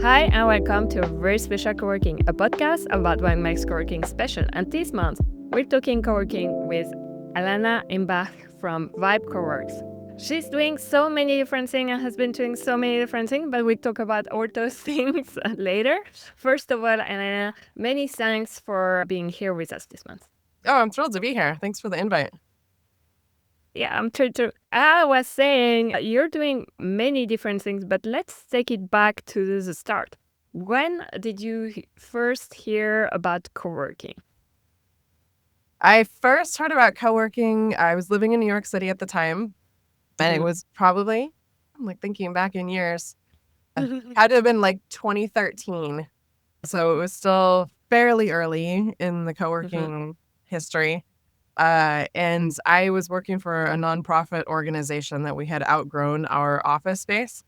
Hi, and welcome to a very special Coworking, a podcast about what makes Coworking special. And this month, we're talking Coworking with Alanna Imbach from Vibe Coworks. She's doing so many different things and has been doing so many different things, but we'll talk about all those things later. First of all, Alanna, many thanks for being here with us this month. Oh, I'm thrilled to be here. Thanks for the invite. Yeah, I'm too. I was saying you're doing many different things, but let's take it back to the start. When did you first hear about coworking? I first heard about coworking. I was living in New York City at the time, and it was probably, I'm like thinking back in years, had to have been like 2013. So it was still fairly early in the coworking history. And I was working for a nonprofit organization that we had outgrown our office space.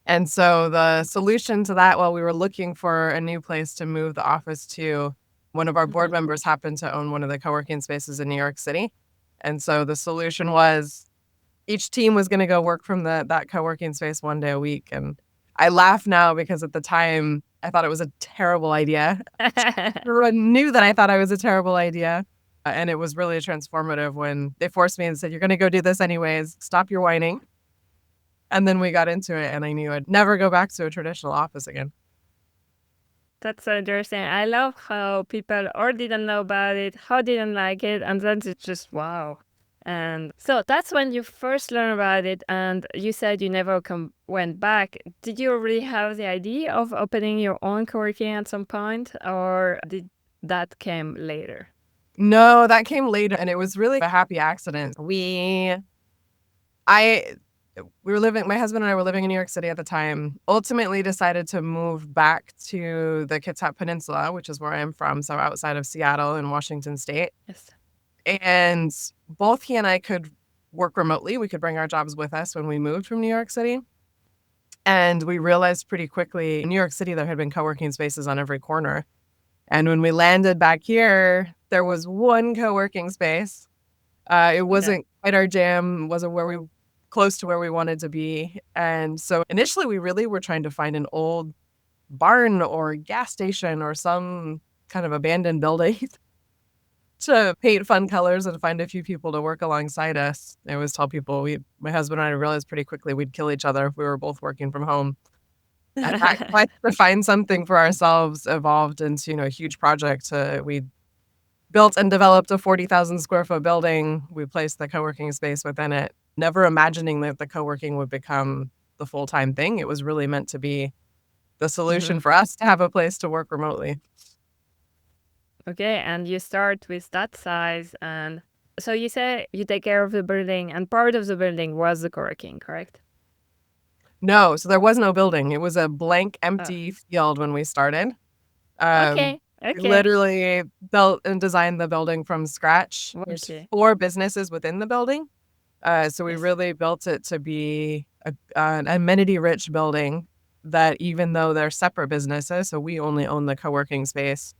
And so the solution to that, while we were looking for a new place to move the office to, one of our board members happened to own one of the co-working spaces in New York City. And so the solution was each team was going to go work from that co-working space one day a week. And I laugh now because at the time I thought it was a terrible idea. Everyone knew that I thought I was a terrible idea. And it was really transformative when they forced me and said, "You're going to go do this anyways. Stop your whining." And then we got into it, and I knew I'd never go back to a traditional office again. That's so interesting. I love how people or didn't know about it, how didn't like it, and then it's just wow. And so that's when you first learned about it, and you said you never went back. Did you already have the idea of opening your own coworking at some point, or did that came later? No, that came later, and it was really a happy accident. My husband and I were living in New York City at the time, ultimately decided to move back to the Kitsap Peninsula, which is where I'm from, so outside of Seattle in Washington State. Yes. And both he and I could work remotely. We could bring our jobs with us when we moved from New York City. And we realized pretty quickly in New York City, there had been co-working spaces on every corner. And when we landed back here, there was one co-working space. It wasn't quite our jam, wasn't close to where we wanted to be. And so initially we really were trying to find an old barn or gas station or some kind of abandoned building to paint fun colors and find a few people to work alongside us. I always tell people, my husband and I realized pretty quickly we'd kill each other if we were both working from home. And that quest to find something for ourselves evolved into, a huge project. We built and developed a 40,000 square foot building. We placed the co-working space within it, never imagining that the co-working would become the full-time thing. It was really meant to be the solution for us to have a place to work remotely. Okay, and you start with that size. And so you say you take care of the building, and part of the building was the coworking, correct? No, so there was no building. It was a blank, empty field when we started. Okay. We literally built and designed the building from scratch. There's 4 businesses within the building. So we really built it to be an amenity-rich building that even though they're separate businesses, so we only own the co-working space,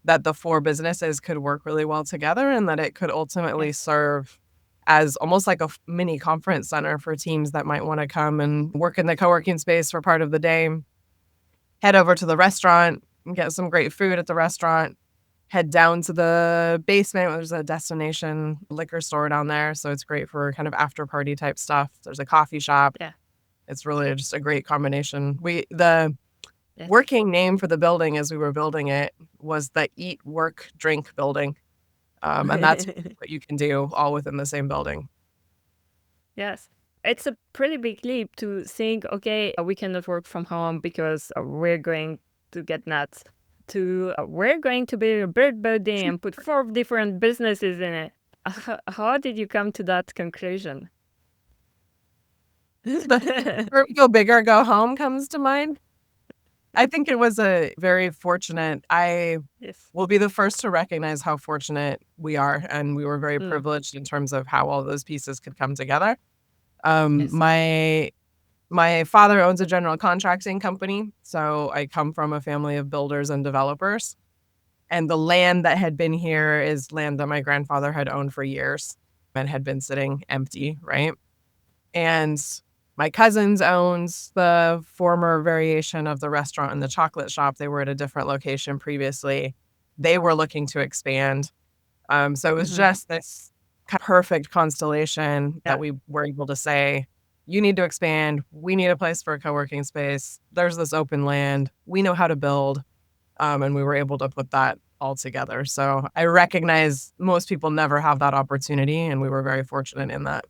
that the 4 businesses could work really well together and that it could ultimately serve as almost like a mini conference center for teams that might want to come and work in the co-working space for part of the day, head over to the restaurant, get some great food at the restaurant, head down to the basement. There's a destination liquor store down there, so it's great for kind of after party type stuff. There's a coffee shop. Yeah. It's really just a great combination. The working name for the building as we were building it was the Eat, Work, Drink building. And that's what you can do all within the same building. Yes. It's a pretty big leap to think, okay, we cannot work from home because we're going to get nuts, to we're going to build a bird building and put 4 different businesses in it. How did you come to that conclusion? Go big or go home comes to mind. I think it was a very fortunate. I will be the first to recognize how fortunate we are, and we were very privileged in terms of how all those pieces could come together. My father owns a general contracting company, so I come from a family of builders and developers. And the land that had been here is land that my grandfather had owned for years and had been sitting empty, right? And My cousins owns the former variation of the restaurant and the chocolate shop. They were at a different location previously. They were looking to expand. So it was just this perfect constellation that we were able to say, you need to expand. We need a place for a co-working space. There's this open land. We know how to build. And we were able to put that all together. So I recognize most people never have that opportunity, and we were very fortunate in that.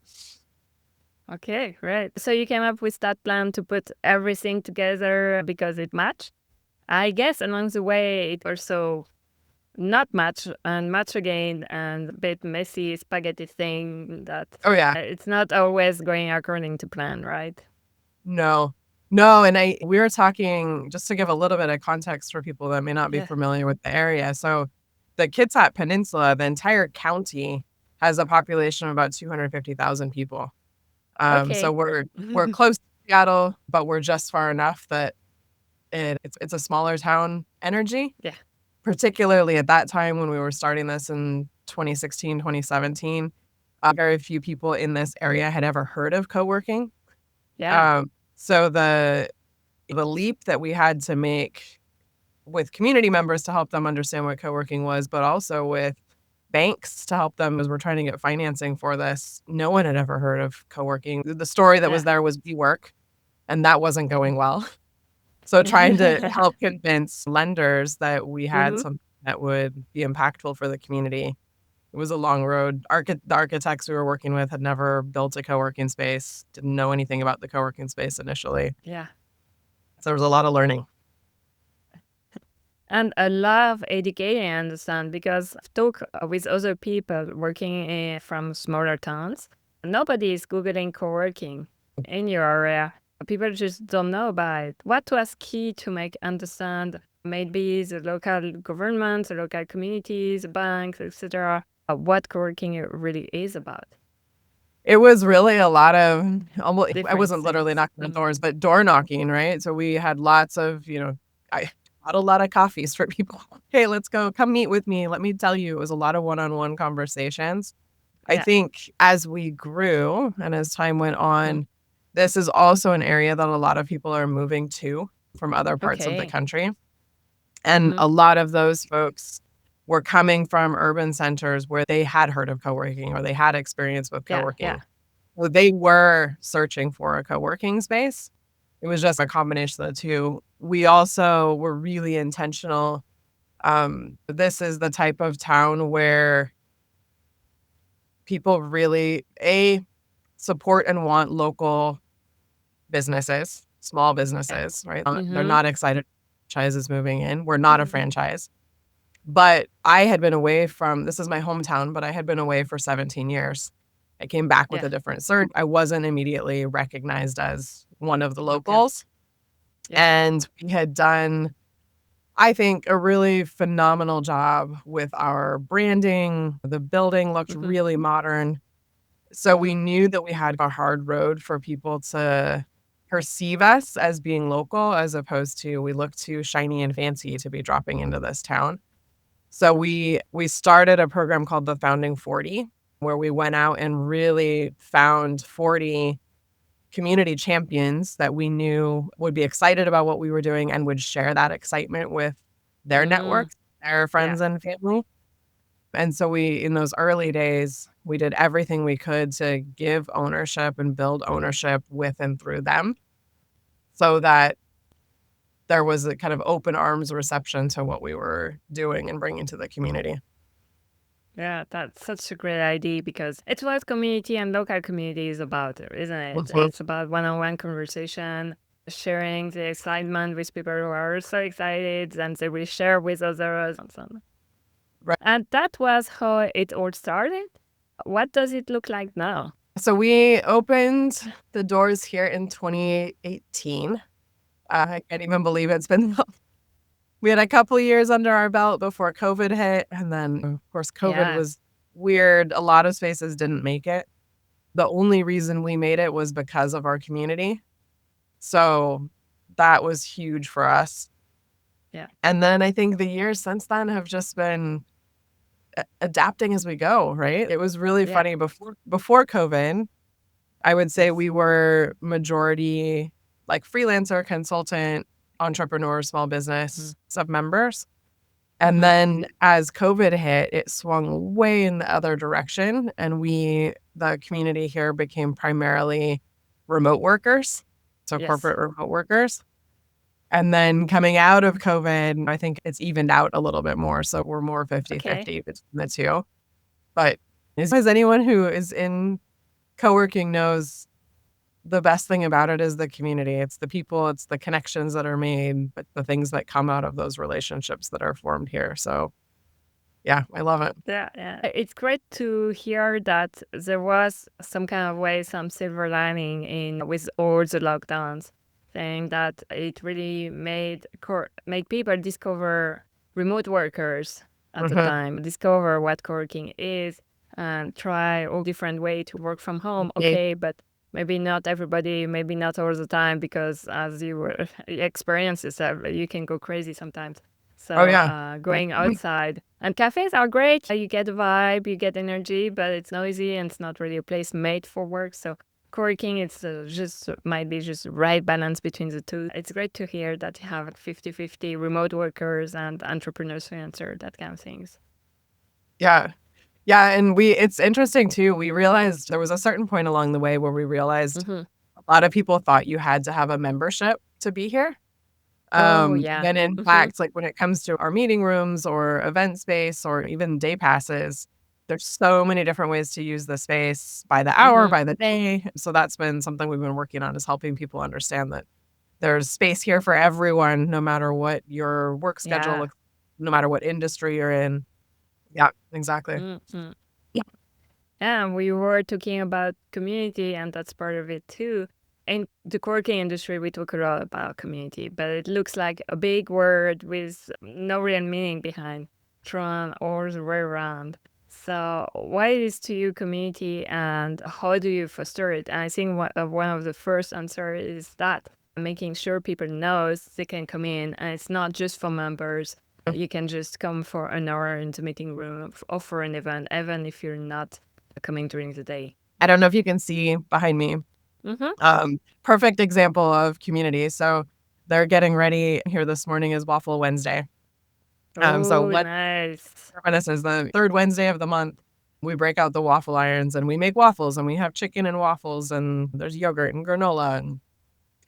Okay, right. So you came up with that plan to put everything together because it matched. I guess along the way, it also not much and much again and a bit messy spaghetti thing that Oh, yeah. it's not always going according to plan, right? No. No, and we were talking, just to give a little bit of context for people that may not be Yeah. familiar with the area. So the Kitsap Peninsula, the entire county, has a population of about 250,000 people. So Okay. we're close to Seattle, but we're just far enough that it's a smaller town energy. Yeah. Particularly at that time when we were starting this in 2016, 2017, very few people in this area had ever heard of co-working. Yeah. So the leap that we had to make with community members to help them understand what co-working was, but also with banks to help them as we're trying to get financing for this. No one had ever heard of co-working. The story that was there was WeWork, and that wasn't going well. So trying to help convince lenders that we had something that would be impactful for the community. It was a long road. The architects we were working with had never built a co-working space, didn't know anything about the co-working space initially. Yeah. So there was a lot of learning. And a lot of educating, I understand, because I've talked with other people working from smaller towns. Nobody is Googling co-working in your area. People just don't know about it. What was key to make understand maybe the local governments, the local communities, banks, etc., what co-working really is about? It was really a lot of, almost, I Different wasn't literally things. knocking on doors, but door knocking, right? So we had lots of, I had a lot of coffees for people. Hey, let's go, come meet with me. Let me tell you, it was a lot of one-on-one conversations. I Yeah. think as we grew and as time went on, this is also an area that a lot of people are moving to from other parts of the Okay. country. And a lot of those folks were coming from urban centers where they had heard of co-working or they had experience with Yeah. co-working. Yeah. So they were searching for a co-working space. It was just a combination of the two. We also were really intentional. This is the type of town where people really, support and want local businesses, small businesses, right? They're not excited franchises moving in. We're not a franchise. But I had been away from, this is my hometown, but I had been away for 17 years. I came back with a different cert. I wasn't immediately recognized as one of the locals. And we had done, I think, a really phenomenal job with our branding. The building looked really modern. So we knew that we had a hard road for people to perceive us as being local, as opposed to we look too shiny and fancy to be dropping into this town. So we started a program called the Founding 40, where we went out and really found 40 community champions that we knew would be excited about what we were doing and would share that excitement with their networks, their friends and family. And so in those early days, we did everything we could to give ownership and build ownership with and through them so that there was a kind of open arms reception to what we were doing and bringing to the community. Yeah, that's such a great idea because it's what community and local community is about, isn't it? It's about one-on-one conversation, sharing the excitement with people who are also excited and they will share with others and so on. Right. And that was how it all started. What does it look like now? So we opened the doors here in 2018. I can't even believe it's been. We had a couple of years under our belt before COVID hit. And then, of course, COVID was weird. A lot of spaces didn't make it. The only reason we made it was because of our community. So that was huge for us. Yeah. And then I think the years since then have just been adapting as we go, right? It was really funny before COVID. I would say we were majority like freelancer, consultant, entrepreneur, small business sub members. And then as COVID hit, it swung way in the other direction. And the community here became primarily remote workers. So Yes. corporate remote workers. And then coming out of COVID, I think it's evened out a little bit more. So we're more 50-50 between the two. But as anyone who is in co-working knows, the best thing about it is the community. It's the people, it's the connections that are made, but the things that come out of those relationships that are formed here. So yeah, I love it. Yeah. It's great to hear that there was some kind of way, some silver lining in with all the lockdowns, saying that it really make people discover remote workers at the time, discover what co-working is, and try all different way to work from home. Okay, but maybe not everybody, maybe not all the time, because as you were experience yourself, you can go crazy sometimes. So going outside, and cafes are great. You get a vibe, you get energy, but it's noisy and it's not really a place made for work. So co-working, it's might be just right balance between the two. It's great to hear that you have 50-50 remote workers and entrepreneurs who answer that kind of things. Yeah. Yeah. And it's interesting too. We realized there was a certain point along the way where we realized a lot of people thought you had to have a membership to be here. And in fact, like when it comes to our meeting rooms or event space or even day passes, there's so many different ways to use the space by the hour, by the day. So that's been something we've been working on, is helping people understand that there's space here for everyone, no matter what your work schedule looks, no matter what industry you're in. Yeah, exactly. Yeah, we were talking about community, and that's part of it too. In the co-working industry, we talk a lot about community, but it looks like a big word with no real meaning behind, thrown or the way around. So what is to you community, and how do you foster it? And I think one of the first answers is that making sure people know they can come in, and it's not just for members. You can just come for an hour in the meeting room or for an event, even if you're not coming during the day. I don't know if you can see behind me. Perfect example of community. So they're getting ready here this morning is Waffle Wednesday. Nice. This is the third Wednesday of the month. We break out the waffle irons and we make waffles, and we have chicken and waffles, and there's yogurt and granola.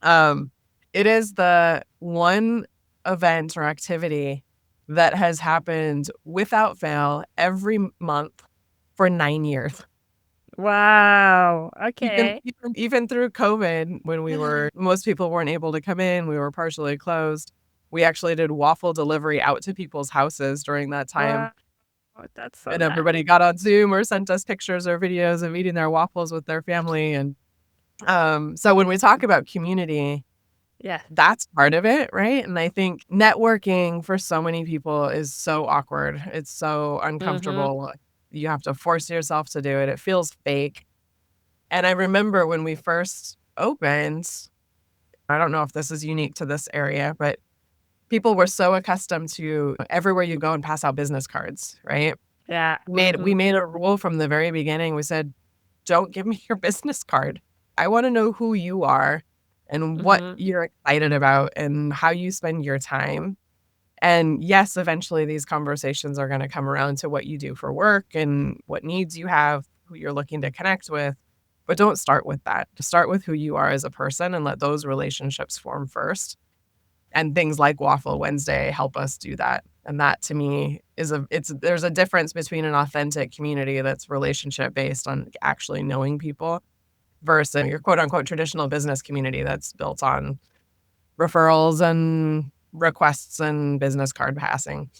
And it is the one event or activity that has happened without fail every month for 9 years. Wow. Okay. Even through COVID, when most people weren't able to come in, we were partially closed. We actually did waffle delivery out to people's houses during that time. Wow. That's so And everybody got on Zoom or sent us pictures or videos of eating their waffles with their family. And so when we talk about community, that's part of it, right? And I think networking for so many people is so awkward. It's so uncomfortable. You have to force yourself to do it. It feels fake. And I remember when we first opened, I don't know if this is unique to this area, but people were so accustomed to everywhere you go and pass out business cards, right? Yeah. We made a rule from the very beginning. We said, don't give me your business card. I want to know who you are and what you're excited about and how you spend your time. And yes, eventually these conversations are going to come around to what you do for work and what needs you have, who you're looking to connect with. But don't start with that. Start with who you are as a person and let those relationships form first. And things like Waffle Wednesday help us do that. And that to me there's a difference between an authentic community that's relationship based on actually knowing people versus your quote unquote traditional business community that's built on referrals and requests and business card passing.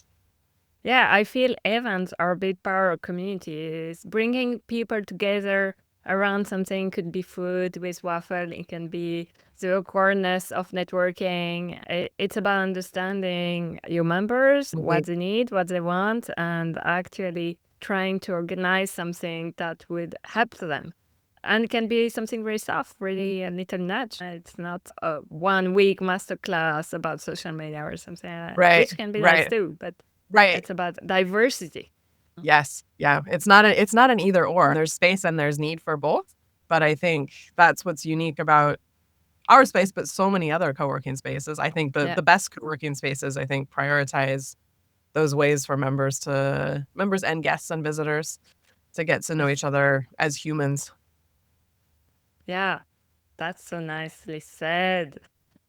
Yeah, I feel events are a big part of communities. Bringing people together around something, could be food with Waffle, it can be the awkwardness of networking. It's about understanding your members, what they need, what they want, and actually trying to organize something that would help them. And it can be something very soft, really a little nudge. It's not a 1 week masterclass about social media or something like that, which can be nice too, but it's about diversity. Yes. Yeah. It's not an either or. There's space and there's need for both, But I think that's what's unique about our space, but so many other co-working spaces. I think the best co-working spaces, I think, prioritize those ways for members and guests and visitors to get to know each other as humans. Yeah, that's so nicely said.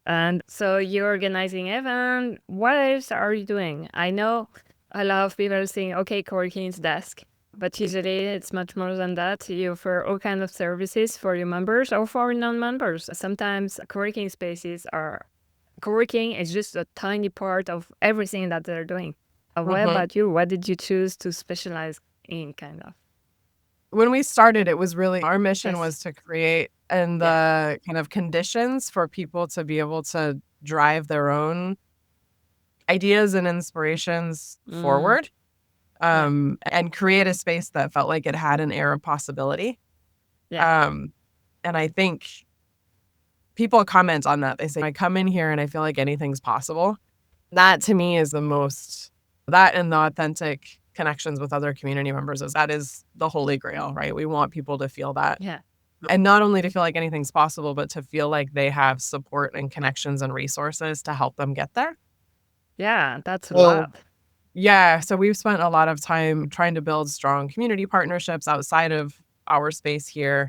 And so you're organizing event. What else are you doing? I know a lot of people think, okay, co-working is desk, but usually it's much more than that. You offer all kinds of services for your members or for non-members. Sometimes co-working is just a tiny part of everything that they're doing. What about you? What did you choose to specialize in, kind of? When we started, it was really our mission was to create the kind of conditions for people to be able to drive their own ideas and inspirations forward, and create a space that felt like it had an air of possibility. And I think people comment on that. They say, I come in here and I feel like anything's possible. That to me is that and the authentic connections with other community members is the holy grail, right? We want people to feel that. Yeah. And not only to feel like anything's possible, but to feel like they have support and connections and resources to help them get there. Yeah, that's a lot. Yeah. So we've spent a lot of time trying to build strong community partnerships outside of our space here.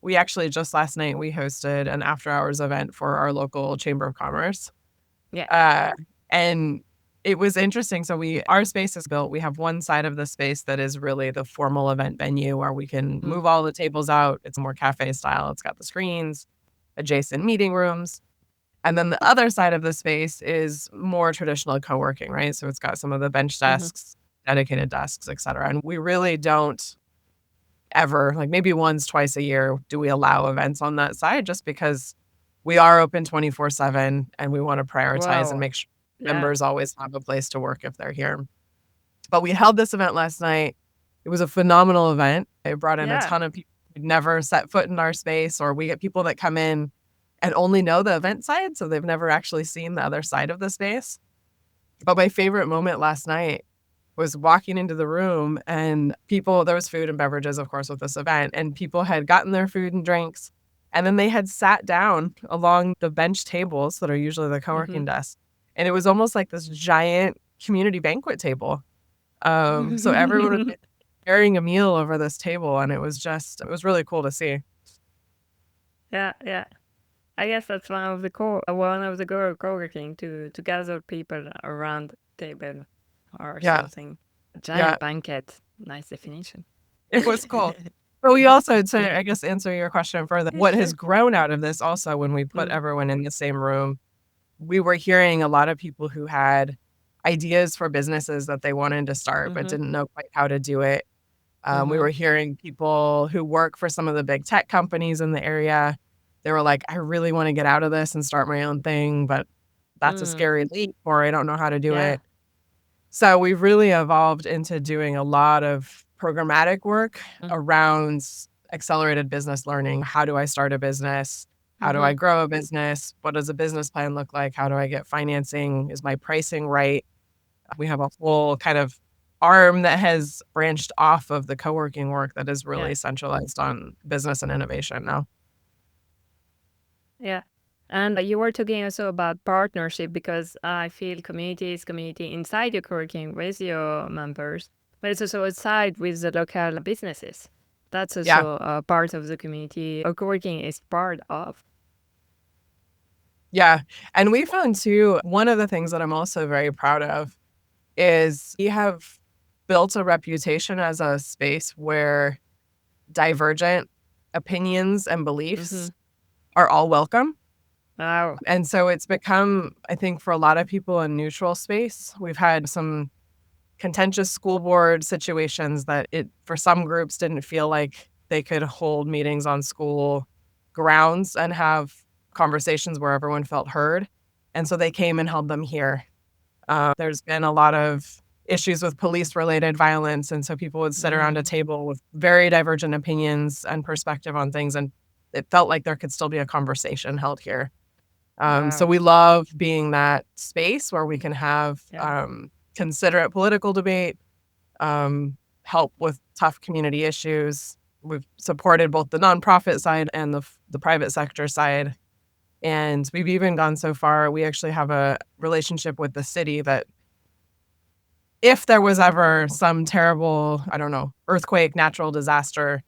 We actually just last night, we hosted an after hours event for our local Chamber of Commerce. And it was interesting. So our space is built. We have one side of the space that is really the formal event venue where we can move all the tables out. It's more cafe style. It's got the screens, adjacent meeting rooms. And then the other side of the space is more traditional co-working, right? So it's got some of the bench desks, dedicated desks, et cetera. And we really don't ever, like maybe once, twice a year, do we allow events on that side, just because we are open 24/7 and we want to prioritize and make sure members always have a place to work if they're here. But we held this event last night. It was a phenomenal event. It brought in a ton of people who'd never set foot in our space, or we get people that come in and only know the event side, so they've never actually seen the other side of the space. But my favorite moment last night was walking into the room and there was food and beverages, of course, with this event, and people had gotten their food and drinks, and then they had sat down along the bench tables that are usually the co-working desks. And it was almost like this giant community banquet table. So everyone was sharing a meal over this table, and it was really cool to see. Yeah. I guess that's one of the co-working to gather people around the table or something. A giant banquet. Nice definition. It was cool. But we also, to I guess answer your question further, what has grown out of this also, when we put everyone in the same room, we were hearing a lot of people who had ideas for businesses that they wanted to start but didn't know quite how to do it. We were hearing people who work for some of the big tech companies in the area. They were like, I really want to get out of this and start my own thing, but that's a scary leap, or I don't know how to do it. So we've really evolved into doing a lot of programmatic work around accelerated business learning. How do I start a business? How do I grow a business? What does a business plan look like? How do I get financing? Is my pricing right? We have a whole kind of arm that has branched off of the co-working work that is really centralized on business and innovation now. Yeah. And you were talking also about partnership, because I feel community inside your co-working with your members, but it's also outside with the local businesses. That's also a part of the community or co-working is part of. Yeah. And we found too, one of the things that I'm also very proud of is we have built a reputation as a space where divergent opinions and beliefs are all welcome. Wow. And so it's become, I think, for a lot of people, a neutral space. We've had some contentious school board situations that for some groups didn't feel like they could hold meetings on school grounds and have conversations where everyone felt heard. And so they came and held them here. There's been a lot of issues with police-related violence, and so people would sit around a table with very divergent opinions and perspective on things, and it felt like there could still be a conversation held here. So we love being that space where we can have considerate political debate, help with tough community issues, We've supported both the nonprofit side and the private sector side. And we've even gone so far, we actually have a relationship with the city that if there was ever some terrible, I don't know, earthquake, natural disaster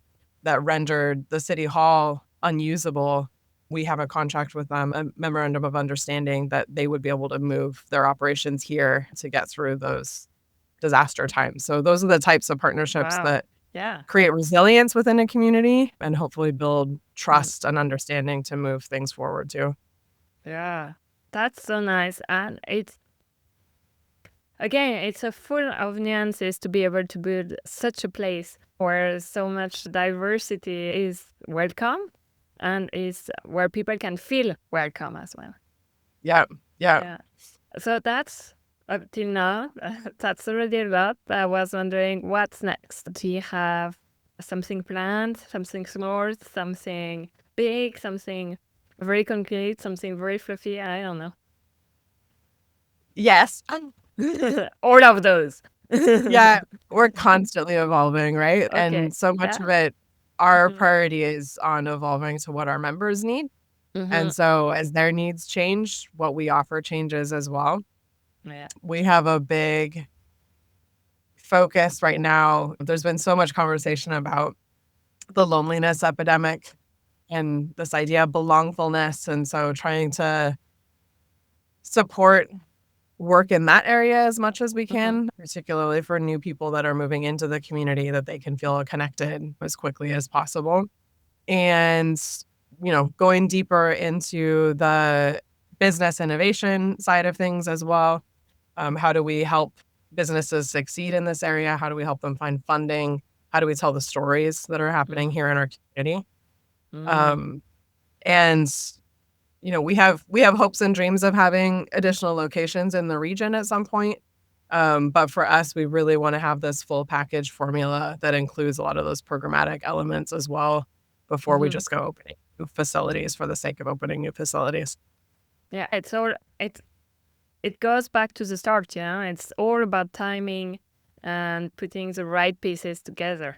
that rendered the city hall unusable, we have a contract with them, a memorandum of understanding that they would be able to move their operations here to get through those disaster times. So those are the types of partnerships Wow. that Yeah. create resilience within a community and hopefully build trust and understanding to move things forward too. Yeah. That's so nice. And it's a full of nuances to be able to build such a place where so much diversity is welcome and is where people can feel welcome as well. Yeah. Yeah. So that's up till now, that's already a lot. I was wondering what's next. Do you have something planned, something small, something big, something very concrete, something very fluffy? I don't know. Yes. All of those. Yeah. We're constantly evolving, right? Okay. And so much Yeah. of it, our Mhm. priority is on evolving to what our members need. And so as their needs change, what we offer changes as well. Yeah. We have a big focus right now. There's been so much conversation about the loneliness epidemic and this idea of belongfulness. And so trying to support work in that area as much as we can, particularly for new people that are moving into the community, that they can feel connected as quickly as possible. And, going deeper into the business innovation side of things as well. How do we help businesses succeed in this area? How do we help them find funding? How do we tell the stories that are happening here in our community? Um, and we have hopes and dreams of having additional locations in the region at some point. But for us, we really want to have this full package formula that includes a lot of those programmatic elements as well before we just go opening new facilities for the sake of opening new facilities. Yeah, it goes back to the start, It's all about timing and putting the right pieces together.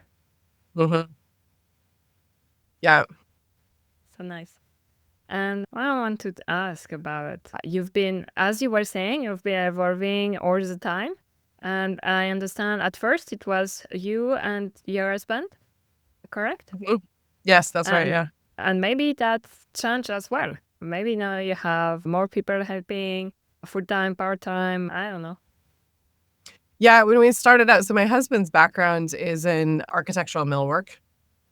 Mm-hmm. Yeah. So nice. And I wanted to ask about you've been, as you were saying, you've been evolving all the time. And I understand at first it was you and your husband, correct? Mhm. Yes, that's right. Yeah. And maybe that's changed as well. Maybe now you have more people helping, full time, part time. I don't know. Yeah. When we started out, so my husband's background is in architectural millwork.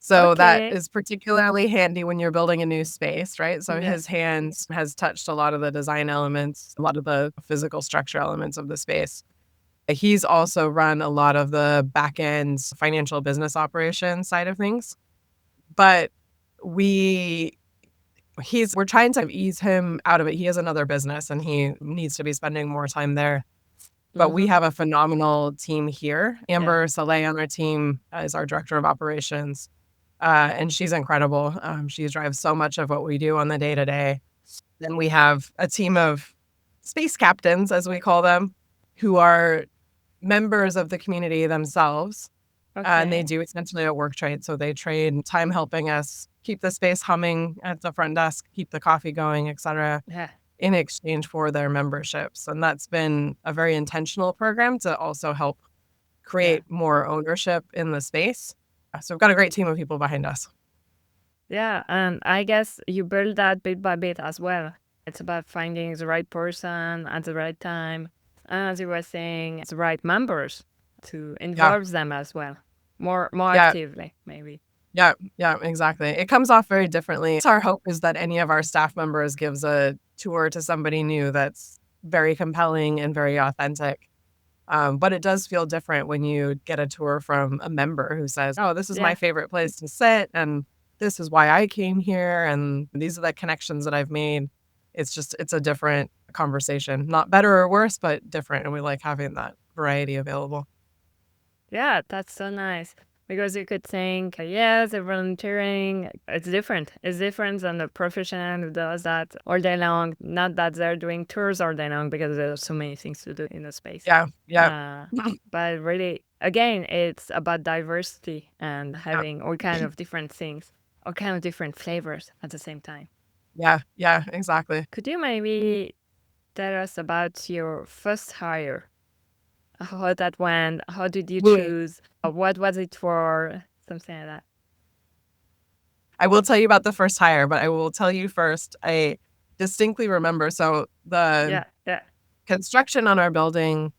So that Okay. is particularly handy when you're building a new space, right? So Yeah. his hands has touched a lot of the design elements, a lot of the physical structure elements of the space. He's also run a lot of the back end financial business operations side of things. But we're trying to ease him out of it. He has another business and he needs to be spending more time there. But we have a phenomenal team here. Amber Saleh on our team is our director of operations. And she's incredible. She drives so much of what we do on the day to day. Then we have a team of space captains, as we call them, who are members of the community themselves. And they do essentially a work trade. So they trade time helping us keep the space humming at the front desk, keep the coffee going, et cetera, in exchange for their memberships. And that's been a very intentional program to also help create more ownership in the space. So we've got a great team of people behind us. Yeah, and I guess you build that bit by bit as well. It's about finding the right person at the right time. And as you were saying, the right members to involve them as well. More actively, maybe. Yeah, exactly. It comes off very differently. It's our hope is that any of our staff members gives a tour to somebody new that's very compelling and very authentic. But it does feel different when you get a tour from a member who says, oh, this is my favorite place to sit. And this is why I came here. And these are the connections that I've made. It's a different conversation, not better or worse, but different. And we like having that variety available. Yeah, that's so nice. Because you could think, yes, the volunteering, it's different. It's different than the professional who does that all day long. Not that they're doing tours all day long because there's so many things to do in the space. Yeah. Yeah. But really, again, it's about diversity and having all kind of different things, all kind of different flavors at the same time. Yeah. Yeah. Exactly. Could you maybe tell us about your first hire? How that went? How did you Louis, choose? What was it for? Something like that. I will tell you about the first hire, but I will tell you first. I distinctly remember. So the Yeah. construction on our building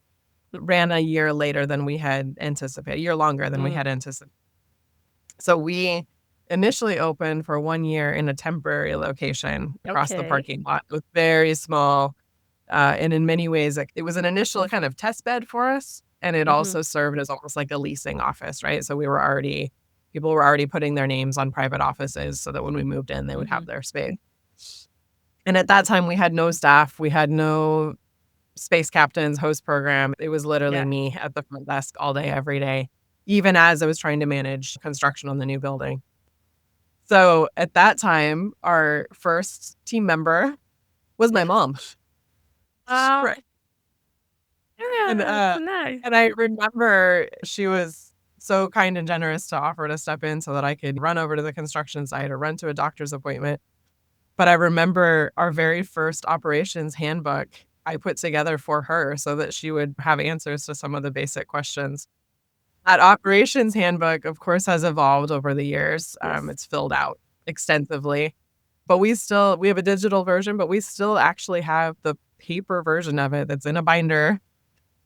ran a year later than we had anticipated, a year longer than we had anticipated. So we initially opened for 1 year in a temporary location across the Okay. parking lot. It was very small. And in many ways, it was an initial kind of test bed for us. And it also served as almost like a leasing office, right? So people were already putting their names on private offices so that when we moved in, they would have their space. And at that time, we had no staff. We had no space captains, host program. It was literally me at the front desk all day, every day, even as I was trying to manage construction on the new building. So at that time, our first team member was my mom. Right. Yeah, And, that's nice. and I remember she was so kind and generous to offer to step in so that I could run over to the construction site or run to a doctor's appointment. But I remember our very first operations handbook I put together for her so that she would have answers to some of the basic questions. That operations handbook, of course, has evolved over the years. Yes. It's filled out extensively, but we have a digital version, but we still actually have the paper version of it that's in a binder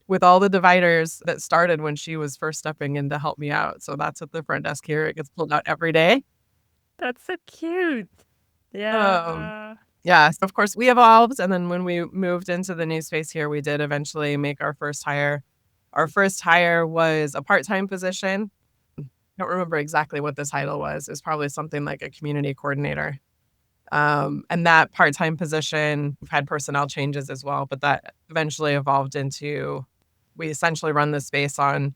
with all the dividers that started when she was first stepping in to help me out. So that's at the front desk here. It gets pulled out every day. That's so cute. Um, Yeah. yeah, so of course we evolved. And then when we moved into the new space here, we did eventually make our first hire. Our first hire was a part-time position. I don't remember exactly what the title was. It was probably something like a community coordinator. And that part-time position, we've had personnel changes as well, but that eventually evolved into, we essentially run the space on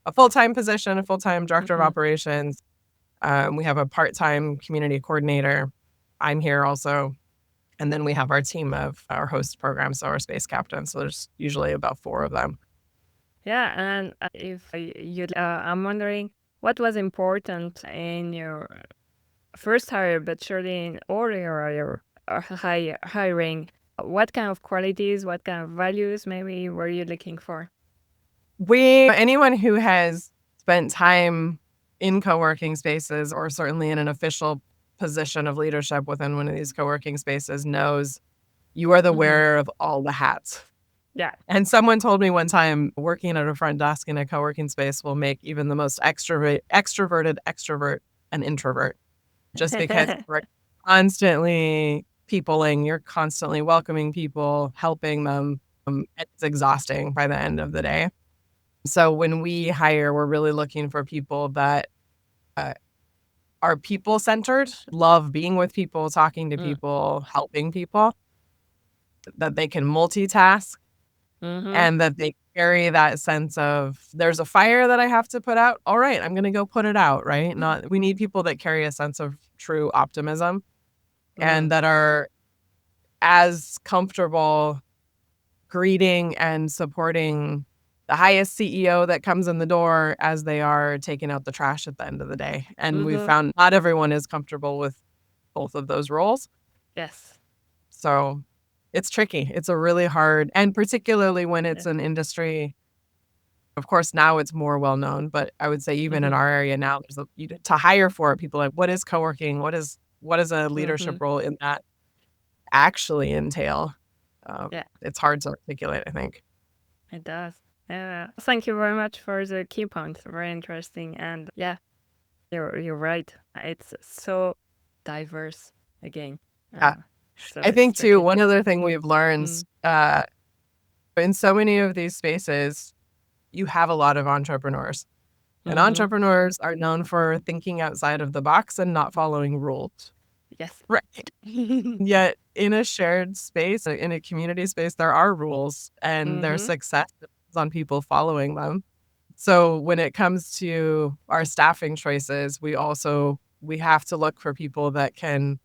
a full-time position, a full-time director of operations. We have a part-time community coordinator. I'm here also. And then we have our team of our host program, so our space captain. So there's usually about 4 of them. Yeah, and I'm wondering what was important in your first hire, but surely in all your hiring. What kind of qualities, what kind of values maybe were you looking for? Anyone who has spent time in co-working spaces or certainly in an official position of leadership within one of these co-working spaces knows you are the wearer of all the hats. Yeah. And someone told me one time, working at a front desk in a co-working space will make even the most extroverted extrovert an introvert, just because we're constantly peopling, you're constantly welcoming people, helping them. It's exhausting by the end of the day. So when we hire, we're really looking for people that are people-centered, love being with people, talking to people, helping people, that they can multitask, and that they carry that sense of, there's a fire that I have to put out. All right, I'm going to go put it out, right? We need people that carry a sense of true optimism and that are as comfortable greeting and supporting the highest CEO that comes in the door as they are taking out the trash at the end of the day. And we've found not everyone is comfortable with both of those roles. Yes. So it's tricky. It's a really hard, and particularly when it's an industry, of course, now it's more well known, but I would say even in our area now, to hire for it, people are like, what is co-working? What is a leadership role in that actually entail? It's hard to articulate, I think. It does. Yeah. Thank you very much for the key points. Very interesting. And yeah, you're right. It's so diverse again. Yeah. So I think it's too, tricky. one other thing we've learned in so many of these spaces, you have a lot of entrepreneurs. And entrepreneurs are known for thinking outside of the box and not following rules. Yes. Right. Yet in a shared space, in a community space, there are rules and their success depends on people following them. So when it comes to our staffing choices, we have to look for people that can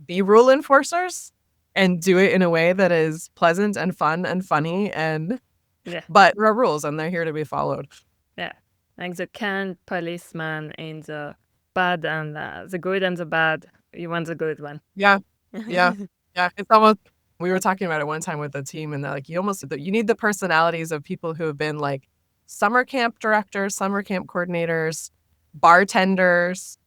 be rule enforcers and do it in a way that is pleasant and fun and funny but there are rules and they're here to be followed. Yeah. Like the kind policeman in the bad and the good and the bad. You want the good one. Yeah. Yeah. Yeah. It's almost, we were talking about it one time with the team and they're like, you need the personalities of people who have been like summer camp directors, summer camp coordinators, bartenders,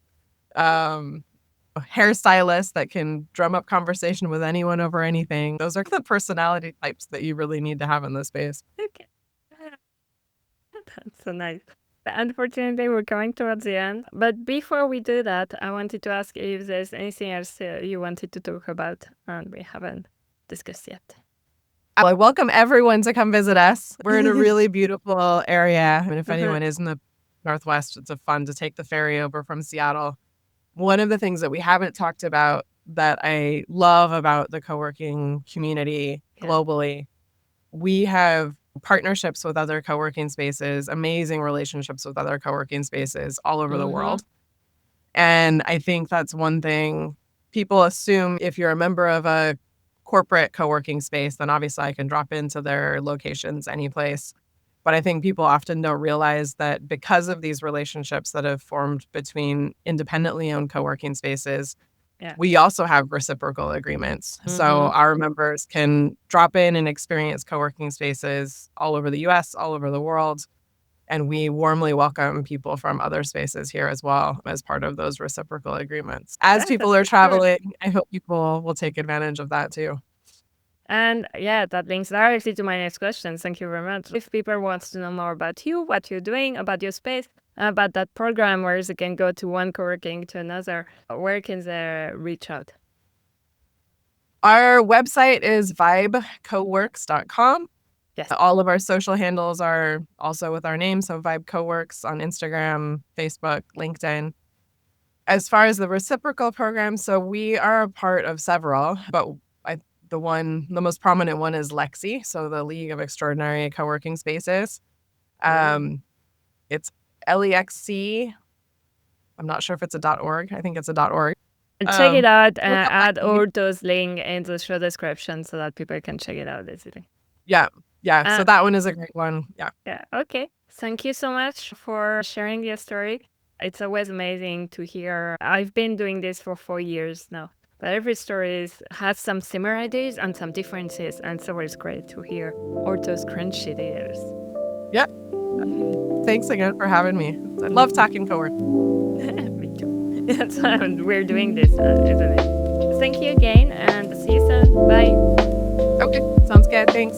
hairstylists that can drum up conversation with anyone over anything. Those are the personality types that you really need to have in this space. Okay. That's so nice. Unfortunately, we're coming towards the end. But before we do that, I wanted to ask if there's anything else you wanted to talk about and we haven't discussed yet. I welcome everyone to come visit us. We're in a really beautiful area. And if anyone is in the Northwest, it's fun to take the ferry over from Seattle. One of the things that we haven't talked about that I love about the co-working community globally, we have partnerships with other co-working spaces, amazing relationships with other co-working spaces all over the world. And I think that's one thing people assume. If you're a member of a corporate co-working space, then obviously I can drop into their locations any place. But I think people often don't realize that because of these relationships that have formed between independently owned co-working spaces, we also have reciprocal agreements. So our members can drop in and experience co-working spaces all over the US, all over the world. And we warmly welcome people from other spaces here as well as part of those reciprocal agreements. As people are traveling, I hope people will take advantage of that too. And yeah, that links directly to my next question. Thank you very much. If people want to know more about you, what you're doing, about your space, about that program where they can go to one co-working to another, where can they reach out? Our website is vibecoworks.com. Yes. All of our social handles are also with our name. So Vibe Coworks on Instagram, Facebook, LinkedIn. As far as the reciprocal program, so we are a part of several, but the most prominent one is Lexi, so the League of Extraordinary Co-working Spaces. It's LEXC. I'm not sure if it's a .org. I think it's a .org. Check it out and add all those links in the show description so that people can check it out easily. Yeah. So that one is a great one. Yeah. Okay. Thank you so much for sharing your story. It's always amazing to hear. I've been doing this for 4 years now. But every story has some similarities and some differences, and it's always great to hear all those crunchy details. Yeah. Thanks again for having me. I love talking co-work. Me too. That's why we're doing this, isn't it? Thank you again, and see you soon. Bye. Okay, sounds good. Thanks.